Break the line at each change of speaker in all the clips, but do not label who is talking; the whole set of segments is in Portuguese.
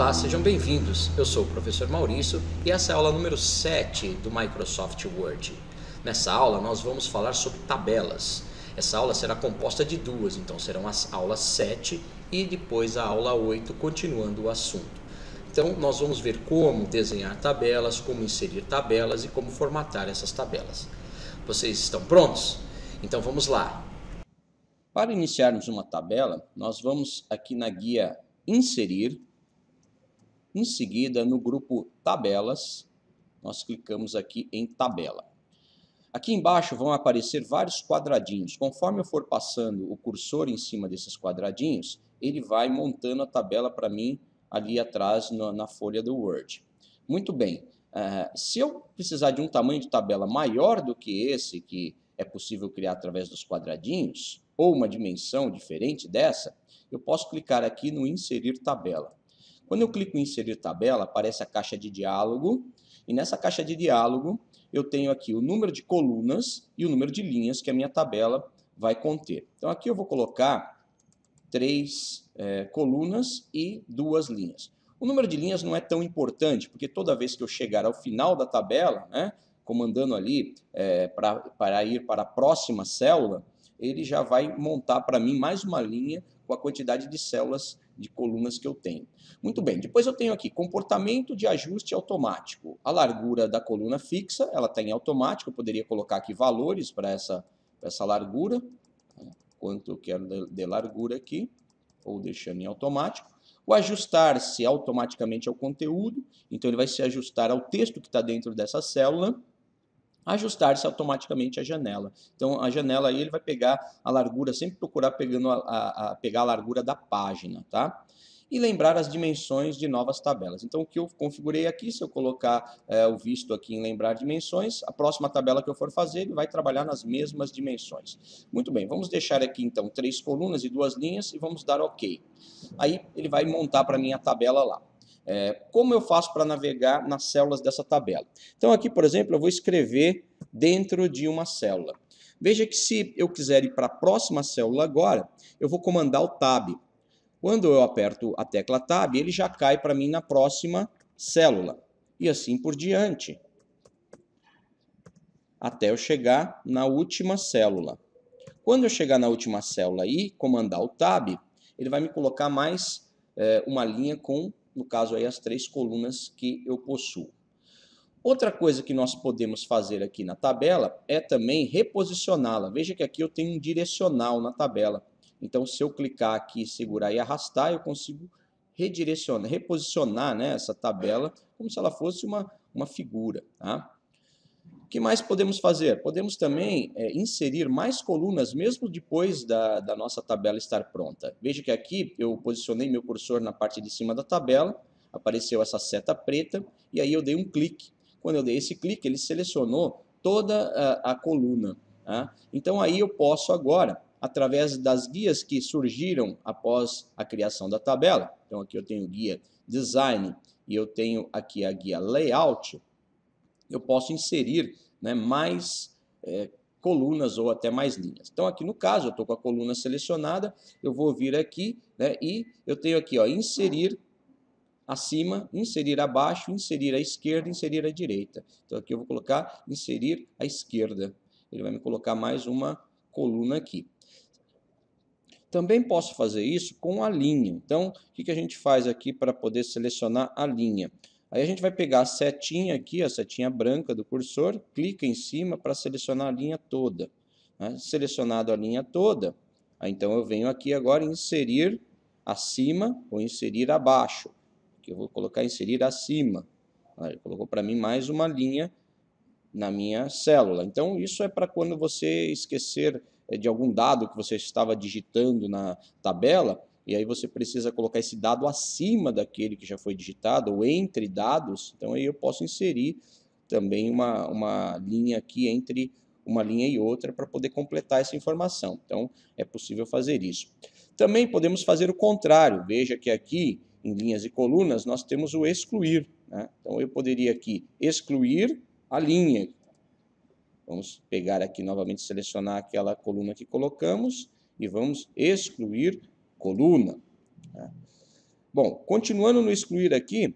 Olá, sejam bem-vindos. Eu sou o professor Maurício e essa é a aula número 7 do Microsoft Word. Nessa aula nós vamos falar sobre tabelas. Essa aula será composta de duas, então serão as aulas 7 e depois a aula 8, continuando o assunto. Então nós vamos ver como desenhar tabelas, como inserir tabelas e como formatar essas tabelas. Vocês estão prontos? Então vamos lá. Para iniciarmos uma tabela, nós vamos aqui na guia Inserir. Em seguida, no grupo Tabelas, nós clicamos aqui em Tabela. Aqui embaixo vão aparecer vários quadradinhos. Conforme eu for passando o cursor em cima desses quadradinhos, ele vai montando a tabela para mim ali atrás na folha do Word. Muito bem. Se eu precisar de um tamanho de tabela maior do que esse, que é possível criar através dos quadradinhos, ou uma dimensão diferente dessa, eu posso clicar aqui no Inserir Tabela. Quando eu clico em Inserir Tabela, aparece a caixa de diálogo, e nessa caixa de diálogo eu tenho aqui o número de colunas e o número de linhas que a minha tabela vai conter. Então aqui eu vou colocar 3 colunas e 2 linhas. O número de linhas não é tão importante, porque toda vez que eu chegar ao final da tabela, comandando ali para ir para a próxima célula, ele já vai montar para mim mais uma linha com a quantidade de células de colunas que eu tenho. Muito bem, depois eu tenho aqui comportamento de ajuste automático. A largura da coluna fixa, ela está em automático, eu poderia colocar aqui valores para essa largura, quanto eu quero de largura aqui, ou deixando em automático. O ajustar-se automaticamente ao conteúdo, então ele vai se ajustar ao texto que está dentro dessa célula. Ajustar-se automaticamente a janela. Então, a janela aí ele vai pegar a largura, sempre procurar pegar a largura da página, tá? E lembrar as dimensões de novas tabelas. Então, o que eu configurei aqui, se eu colocar o visto aqui em lembrar dimensões, a próxima tabela que eu for fazer, ele vai trabalhar nas mesmas dimensões. Muito bem, vamos deixar aqui então 3 colunas e 2 linhas e vamos dar OK. Aí ele vai montar para mim a tabela lá. Como eu faço para navegar nas células dessa tabela? Então aqui, por exemplo, eu vou escrever dentro de uma célula. Veja que se eu quiser ir para a próxima célula agora, eu vou comandar o Tab. Quando eu aperto a tecla Tab, ele já cai para mim na próxima célula. E assim por diante, até eu chegar na última célula. Quando eu chegar na última célula e comandar o Tab, ele vai me colocar mais uma linha com, no caso aí, as 3 colunas que eu possuo. Outra coisa que nós podemos fazer aqui na tabela é também reposicioná-la. Veja que aqui eu tenho um direcional na tabela. Então, se eu clicar aqui, segurar e arrastar, eu consigo redirecionar, reposicionar, né, essa tabela como se ela fosse uma figura. Tá? O que mais podemos fazer? Podemos também inserir mais colunas, mesmo depois da nossa tabela estar pronta. Veja que aqui eu posicionei meu cursor na parte de cima da tabela, apareceu essa seta preta, e aí eu dei um clique. Quando eu dei esse clique, ele selecionou toda a coluna. Tá? Então aí eu posso agora, através das guias que surgiram após a criação da tabela, então aqui eu tenho guia Design e eu tenho aqui a guia Layout, eu posso inserir, né, mais colunas ou até mais linhas. Então aqui no caso, eu estou com a coluna selecionada, eu vou vir aqui, né, e eu tenho aqui, ó, inserir acima, inserir abaixo, inserir à esquerda, inserir à direita. Então aqui eu vou colocar inserir à esquerda. Ele vai me colocar mais uma coluna aqui. Também posso fazer isso com a linha. Então, o que a gente faz aqui para poder selecionar a linha? Aí a gente vai pegar a setinha aqui, a setinha branca do cursor, clica em cima para selecionar a linha toda. Selecionado a linha toda, aí então eu venho aqui agora inserir acima ou inserir abaixo. Aqui eu vou colocar inserir acima. Aí colocou para mim mais uma linha na minha célula. Então isso é para quando você esquecer de algum dado que você estava digitando na tabela, e aí você precisa colocar esse dado acima daquele que já foi digitado, ou entre dados, então aí eu posso inserir também uma linha aqui entre uma linha e outra para poder completar essa informação. Então é possível fazer isso. Também podemos fazer o contrário, veja que aqui em linhas e colunas nós temos o excluir. Né? Então eu poderia aqui excluir a linha. Vamos pegar aqui novamente, selecionar aquela coluna que colocamos e vamos excluir coluna.
Bom, continuando no excluir aqui,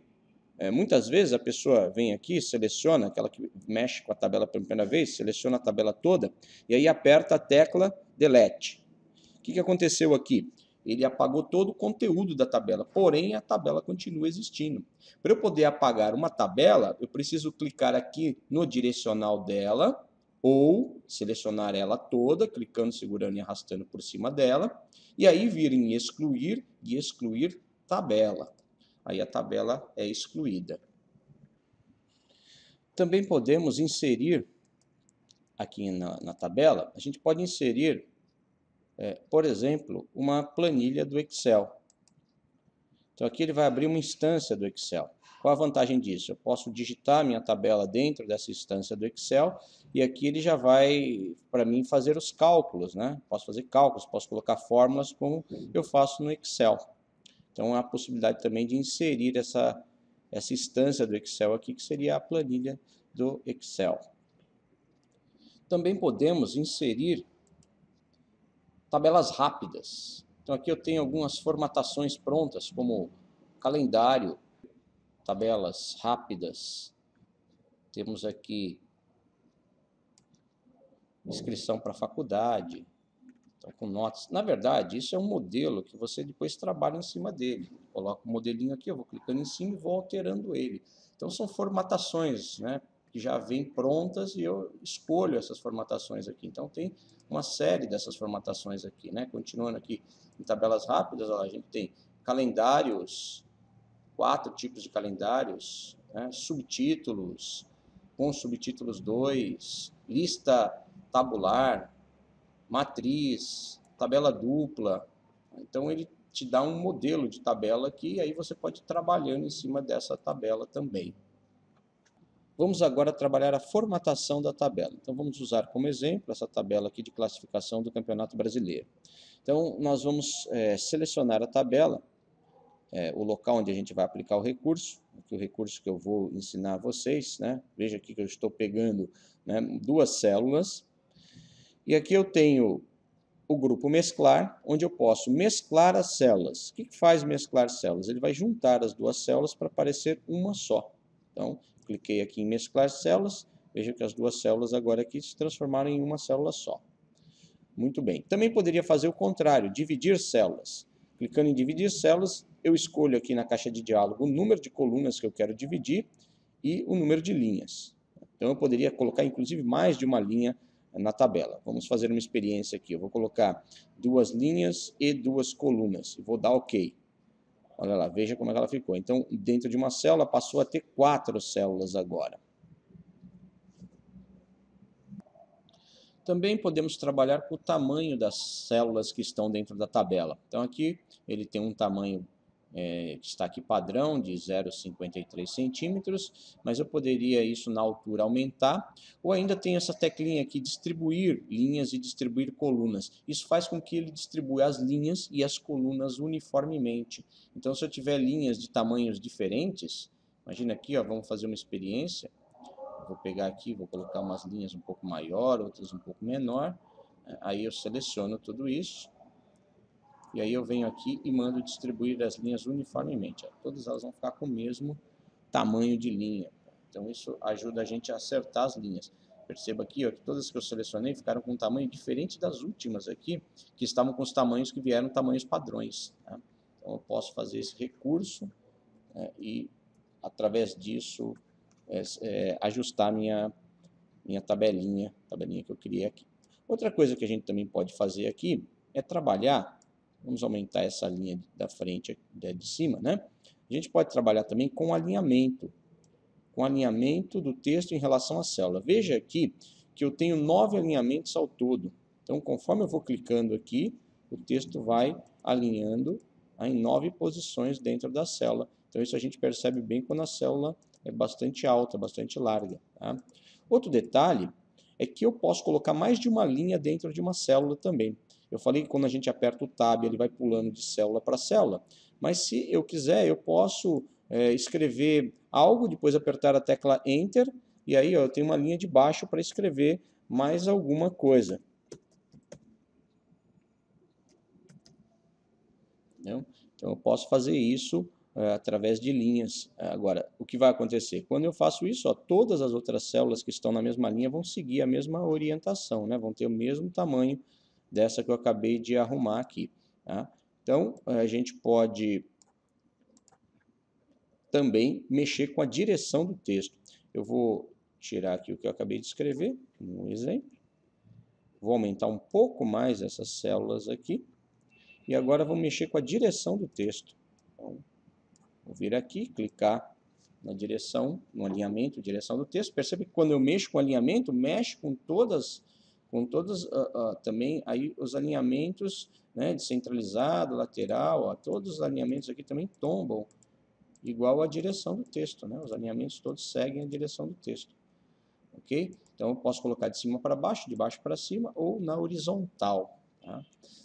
muitas vezes a pessoa vem aqui, seleciona, aquela que mexe com a tabela pela primeira vez, seleciona a tabela toda e aí aperta a tecla Delete. O que aconteceu aqui? Ele apagou todo o conteúdo da tabela, porém a tabela continua existindo. Para eu poder apagar uma tabela, eu preciso clicar aqui no direcional dela, ou selecionar ela toda, clicando, segurando e arrastando por cima dela, e aí vir em excluir e excluir tabela. Aí a tabela é excluída. Também podemos inserir aqui na tabela, a gente pode inserir por exemplo, uma planilha do Excel. Então aqui ele vai abrir uma instância do Excel. Qual a vantagem disso? Eu posso digitar minha tabela dentro dessa instância do Excel e aqui ele já vai, para mim, fazer os cálculos, né? Posso fazer cálculos, posso colocar fórmulas como eu faço no Excel. Então há a possibilidade também de inserir essa instância do Excel aqui, que seria a planilha do Excel. Também podemos inserir tabelas rápidas. Então aqui eu tenho algumas formatações prontas, como calendário, tabelas rápidas. Temos aqui inscrição para faculdade, então, com notas. Na verdade, isso é um modelo que você depois trabalha em cima dele. Coloco o modelinho aqui, eu vou clicando em cima e vou alterando ele. Então são formatações, né, que já vêm prontas e eu escolho essas formatações aqui. Então tem uma série dessas formatações aqui, né? Continuando aqui em tabelas rápidas, ó, a gente tem calendários, 4 tipos de calendários, né? Subtítulos, com subtítulos 2, lista tabular, matriz, tabela dupla. Então ele te dá um modelo de tabela aqui e aí você pode ir trabalhando em cima dessa tabela também. Vamos agora trabalhar a formatação da tabela. Então vamos usar como exemplo essa tabela aqui de classificação do Campeonato Brasileiro. Então nós vamos selecionar a tabela, o local onde a gente vai aplicar o recurso, aqui o recurso que eu vou ensinar a vocês, né? Veja aqui que eu estou pegando, né, 2 células, e aqui eu tenho o grupo mesclar, onde eu posso mesclar as células. O que faz mesclar células? Ele vai juntar as 2 células para parecer uma só. Então, cliquei aqui em mesclar células, veja que as 2 células agora aqui se transformaram em uma célula só. Muito bem. Também poderia fazer o contrário, dividir células. Clicando em dividir células, eu escolho aqui na caixa de diálogo o número de colunas que eu quero dividir e o número de linhas. Então eu poderia colocar inclusive mais de uma linha na tabela. Vamos fazer uma experiência aqui. Eu vou colocar 2 linhas e 2 colunas. E vou dar OK. Olha lá, veja como é que ela ficou. Então, dentro de uma célula, passou a ter 4 células agora. Também podemos trabalhar com o tamanho das células que estão dentro da tabela. Então, aqui ele tem um tamanho que está aqui padrão de 0,53 centímetros, mas eu poderia isso na altura aumentar, ou ainda tem essa teclinha aqui, distribuir linhas e distribuir colunas. Isso faz com que ele distribua as linhas e as colunas uniformemente. Então se eu tiver linhas de tamanhos diferentes, imagina aqui, ó, vamos fazer uma experiência, vou pegar aqui, vou colocar umas linhas um pouco maior, outras um pouco menor, aí eu seleciono tudo isso, e aí eu venho aqui e mando distribuir as linhas uniformemente. Todas elas vão ficar com o mesmo tamanho de linha. Então isso ajuda a gente a acertar as linhas. Perceba aqui, ó, que todas que eu selecionei ficaram com um tamanho diferente das últimas aqui, que estavam com os tamanhos que vieram tamanhos padrões. Tá? Então eu posso fazer esse recurso e através disso ajustar minha tabelinha que eu criei aqui. Outra coisa que a gente também pode fazer aqui é trabalhar. Vamos aumentar essa linha da frente de cima, né? A gente pode trabalhar também com alinhamento do texto em relação à célula. Veja aqui que eu tenho 9 alinhamentos ao todo. Então, conforme eu vou clicando aqui, o texto vai alinhando em 9 posições dentro da célula. Então, isso a gente percebe bem quando a célula é bastante alta, bastante larga. Tá? Outro detalhe é que eu posso colocar mais de uma linha dentro de uma célula também. Eu falei que quando a gente aperta o Tab, ele vai pulando de célula para célula, mas se eu quiser, eu posso escrever algo, depois apertar a tecla Enter, e aí ó, eu tenho uma linha de baixo para escrever mais alguma coisa. Entendeu? Então, eu posso fazer isso através de linhas. Agora, o que vai acontecer? Quando eu faço isso, ó, todas as outras células que estão na mesma linha vão seguir a mesma orientação, né? Vão ter o mesmo tamanho dessa que eu acabei de arrumar aqui. Tá? Então, a gente pode também mexer com a direção do texto. Eu vou tirar aqui o que eu acabei de escrever, um exemplo. Vou aumentar um pouco mais essas células aqui. E agora vou mexer com a direção do texto. Então, vou vir aqui, clicar na direção, no alinhamento, direção do texto. Percebe que quando eu mexo com alinhamento, mexe com todas também aí os alinhamentos, né, de centralizado, lateral, ó, todos os alinhamentos aqui também tombam igual a direção do texto, né? Os alinhamentos todos seguem a direção do texto. Ok? Então, eu posso colocar de cima para baixo, de baixo para cima ou na horizontal. Tá?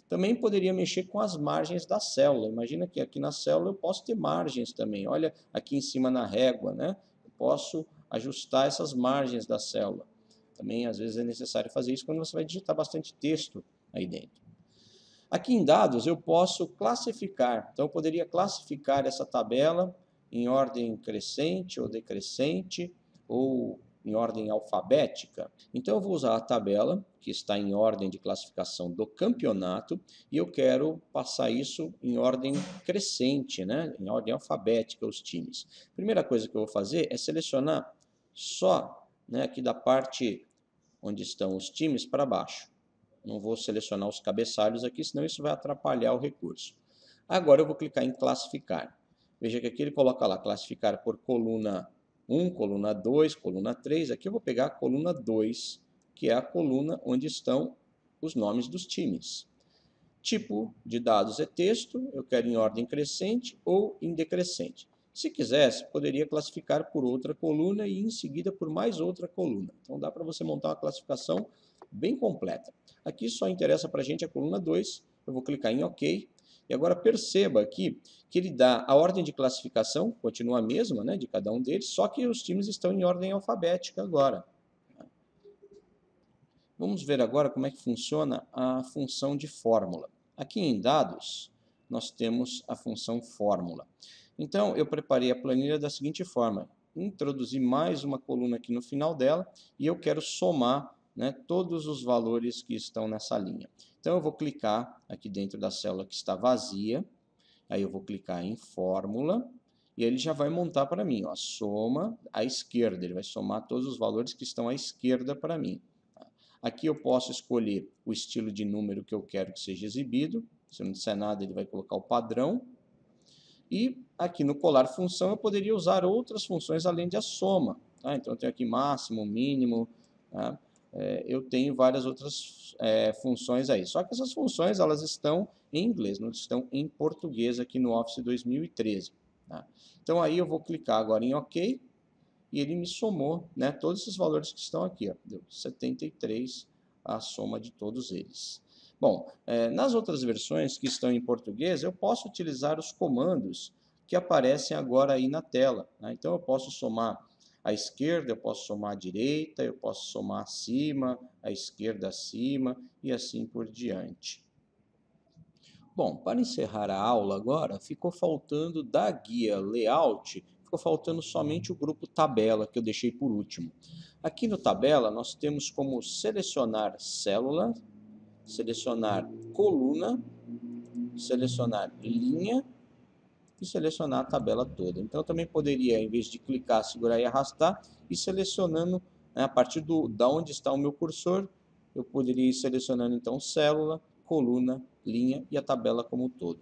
Também poderia mexer com as margens da célula. Imagina que aqui na célula eu posso ter margens também. Olha aqui em cima na régua, né? Eu posso ajustar essas margens da célula. Também, às vezes, é necessário fazer isso quando você vai digitar bastante texto aí dentro. Aqui em dados, eu posso classificar. Então, eu poderia classificar essa tabela em ordem crescente ou decrescente, ou em ordem alfabética. Então, eu vou usar a tabela, que está em ordem de classificação do campeonato, e eu quero passar isso em ordem crescente, né? Em ordem alfabética, os times. Primeira coisa que eu vou fazer é selecionar só, né, aqui da parte onde estão os times para baixo. Não vou selecionar os cabeçalhos aqui, senão isso vai atrapalhar o recurso. Agora eu vou clicar em classificar. Veja que aqui ele coloca lá, classificar por coluna 1, coluna 2, coluna 3. Aqui eu vou pegar a coluna 2, que é a coluna onde estão os nomes dos times. Tipo de dados é texto, eu quero em ordem crescente ou em decrescente. Se quisesse, poderia classificar por outra coluna e em seguida por mais outra coluna. Então dá para você montar uma classificação bem completa. Aqui só interessa para a gente a coluna 2, eu vou clicar em OK. E agora perceba aqui que ele dá a ordem de classificação, continua a mesma, né, de cada um deles, só que os times estão em ordem alfabética agora. Vamos ver agora como é que funciona a função de fórmula. Aqui em dados, nós temos a função fórmula. Então, eu preparei a planilha da seguinte forma. Introduzi mais uma coluna aqui no final dela e eu quero somar, né, todos os valores que estão nessa linha. Então, eu vou clicar aqui dentro da célula que está vazia. Aí eu vou clicar em fórmula e ele já vai montar para mim, ó, soma à esquerda. Ele vai somar todos os valores que estão à esquerda para mim. Aqui eu posso escolher o estilo de número que eu quero que seja exibido. Se não disser nada, ele vai colocar o padrão. E aqui no colar função eu poderia usar outras funções além de a soma. Tá? Então eu tenho aqui máximo, mínimo. Tá? Eu tenho várias outras funções aí. Só que essas funções elas estão em inglês, não estão em português aqui no Office 2013. Tá? Então aí eu vou clicar agora em OK. E ele me somou, né, todos esses valores que estão aqui. Ó, deu 73 a soma de todos eles. Bom, nas outras versões que estão em português, eu posso utilizar os comandos que aparecem agora aí na tela. Né? Então, eu posso somar à esquerda, eu posso somar à direita, eu posso somar acima, à esquerda acima e assim por diante. Bom, para encerrar a aula agora, ficou faltando da guia Layout, ficou faltando somente o grupo Tabela, que eu deixei por último. Aqui no Tabela, nós temos como selecionar célula, selecionar coluna, selecionar linha e selecionar a tabela toda. Então, eu também poderia, em vez de clicar, segurar e arrastar, ir selecionando, né, a partir da onde está o meu cursor, eu poderia ir selecionando, então, célula, coluna, linha e a tabela como um todo.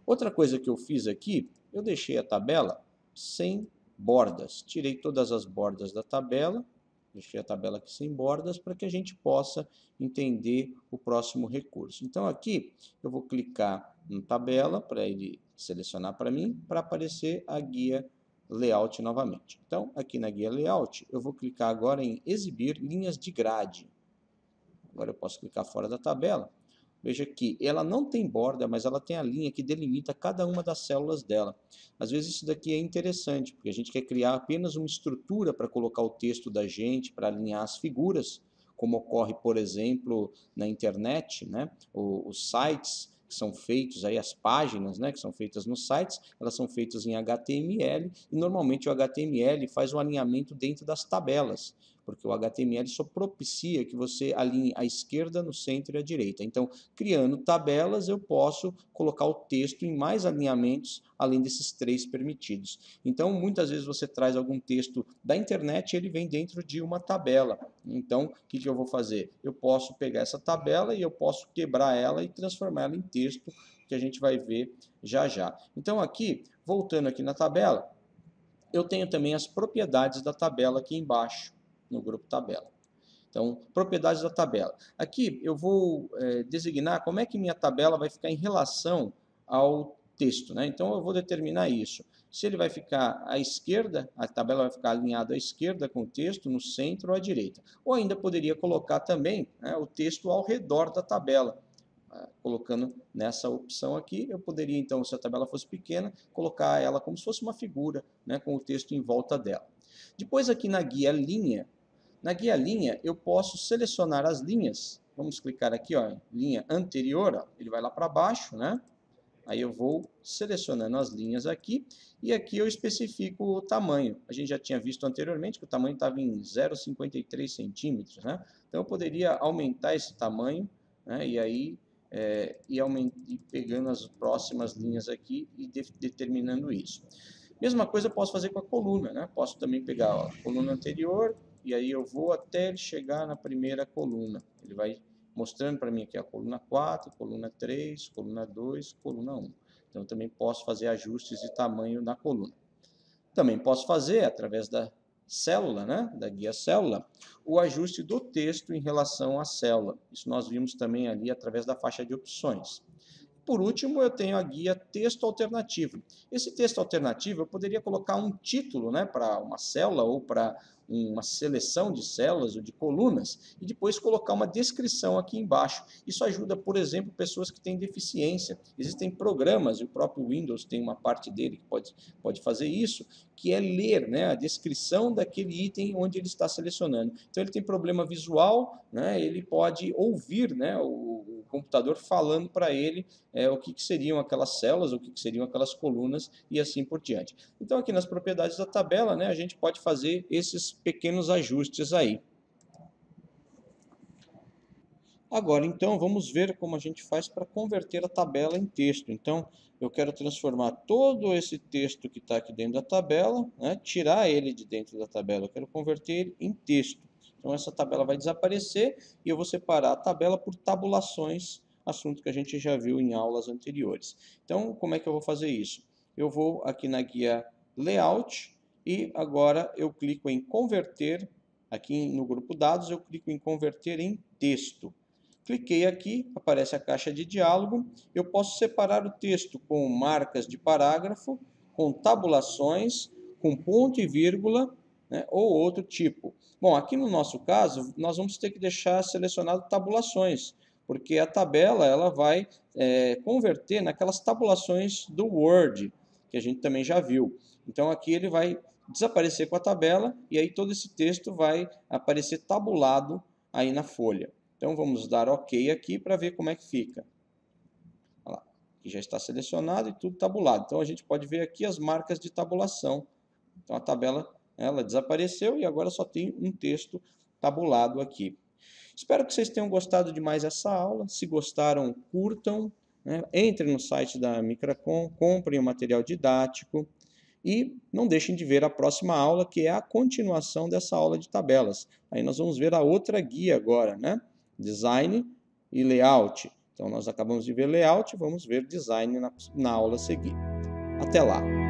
Outra coisa que eu fiz aqui, eu deixei a tabela sem bordas. Tirei todas as bordas da tabela, deixei a tabela aqui sem bordas para que a gente possa entender o próximo recurso. Então aqui eu vou clicar em tabela para ele selecionar para mim, para aparecer a guia Layout novamente. Então aqui na guia Layout eu vou clicar agora em exibir linhas de grade. Agora eu posso clicar fora da tabela. Veja que ela não tem borda, mas ela tem a linha que delimita cada uma das células dela. Às vezes isso daqui é interessante, porque a gente quer criar apenas uma estrutura para colocar o texto da gente, para alinhar as figuras, como ocorre, por exemplo, na internet, né? Os sites que são feitos aí, as páginas, né, que são feitas nos sites, elas são feitas em HTML e normalmente o HTML faz o alinhamento dentro das tabelas, porque o HTML só propicia que você alinhe a esquerda, no centro e a direita. Então, criando tabelas, eu posso colocar o texto em mais alinhamentos, além desses 3 permitidos. Então, muitas vezes você traz algum texto da internet, ele vem dentro de uma tabela. Então, o que eu vou fazer? Eu posso pegar essa tabela e eu posso quebrar ela e transformar ela em texto, que a gente vai ver já já. Então, aqui, voltando aqui na tabela, eu tenho também as propriedades da tabela aqui embaixo, no grupo tabela. Então, propriedades da tabela. Aqui eu vou designar como é que minha tabela vai ficar em relação ao texto, né? Então, eu vou determinar isso. Se ele vai ficar à esquerda, a tabela vai ficar alinhada à esquerda com o texto, no centro ou à direita. Ou ainda poderia colocar também, né, o texto ao redor da tabela. Colocando nessa opção aqui, eu poderia então, se a tabela fosse pequena, colocar ela como se fosse uma figura, né, com o texto em volta dela. Depois aqui na guia linha, eu posso selecionar as linhas. Vamos clicar aqui, ó, em linha anterior, ó, ele vai lá para baixo, né? Aí eu vou selecionando as linhas aqui e aqui eu especifico o tamanho. A gente já tinha visto anteriormente que o tamanho estava em 0,53 centímetros, né? Então eu poderia aumentar esse tamanho, né? E aí ir pegando as próximas linhas aqui e determinando isso. Mesma coisa eu posso fazer com a coluna, né? Posso também pegar a coluna anterior e aí eu vou até ele chegar na primeira coluna. Ele vai mostrando para mim aqui a coluna 4, coluna 3, coluna 2, coluna 1. Então, eu também posso fazer ajustes de tamanho na coluna. Também posso fazer, através da célula, né, da guia célula, o ajuste do texto em relação à célula. Isso nós vimos também ali através da faixa de opções. Por último, eu tenho a guia texto alternativo. Esse texto alternativo, eu poderia colocar um título, né, para uma célula ou para uma seleção de células ou de colunas e depois colocar uma descrição aqui embaixo. Isso ajuda, por exemplo, pessoas que têm deficiência. Existem programas, e o próprio Windows tem uma parte dele que pode fazer isso, que é ler, né, a descrição daquele item onde ele está selecionando. Então ele tem problema visual, né, ele pode ouvir, né, o computador falando para ele o que seriam aquelas células, o que seriam aquelas colunas e assim por diante. Então aqui nas propriedades da tabela, né, a gente pode fazer esses pequenos ajustes aí. Agora, então, vamos ver como a gente faz para converter a tabela em texto. Então, eu quero transformar todo esse texto que está aqui dentro da tabela, né, tirar ele de dentro da tabela, eu quero converter ele em texto. Então, essa tabela vai desaparecer e eu vou separar a tabela por tabulações, assunto que a gente já viu em aulas anteriores. Então, como é que eu vou fazer isso? Eu vou aqui na guia Layout e agora eu clico em Converter, aqui no grupo Dados, eu clico em Converter em Texto. Cliquei aqui, aparece a caixa de diálogo. Eu posso separar o texto com marcas de parágrafo, com tabulações, com ponto e vírgula, né, ou outro tipo. Bom, aqui no nosso caso, nós vamos ter que deixar selecionado tabulações, porque a tabela ela vai converter naquelas tabulações do Word, que a gente também já viu. Então aqui ele vai desaparecer com a tabela e aí todo esse texto vai aparecer tabulado aí na folha. Então vamos dar OK aqui para ver como é que fica. Olha lá, aqui já está selecionado e tudo tabulado. Então a gente pode ver aqui as marcas de tabulação. Então a tabela ela desapareceu e agora só tem um texto tabulado aqui. Espero que vocês tenham gostado de mais essa aula. Se gostaram, curtam, né? Entrem no site da Micracom, comprem o material didático e não deixem de ver a próxima aula, que é a continuação dessa aula de tabelas. Aí nós vamos ver a outra guia agora, né? Design e Layout. Então nós acabamos de ver Layout, vamos ver Design na aula a seguir. Até lá!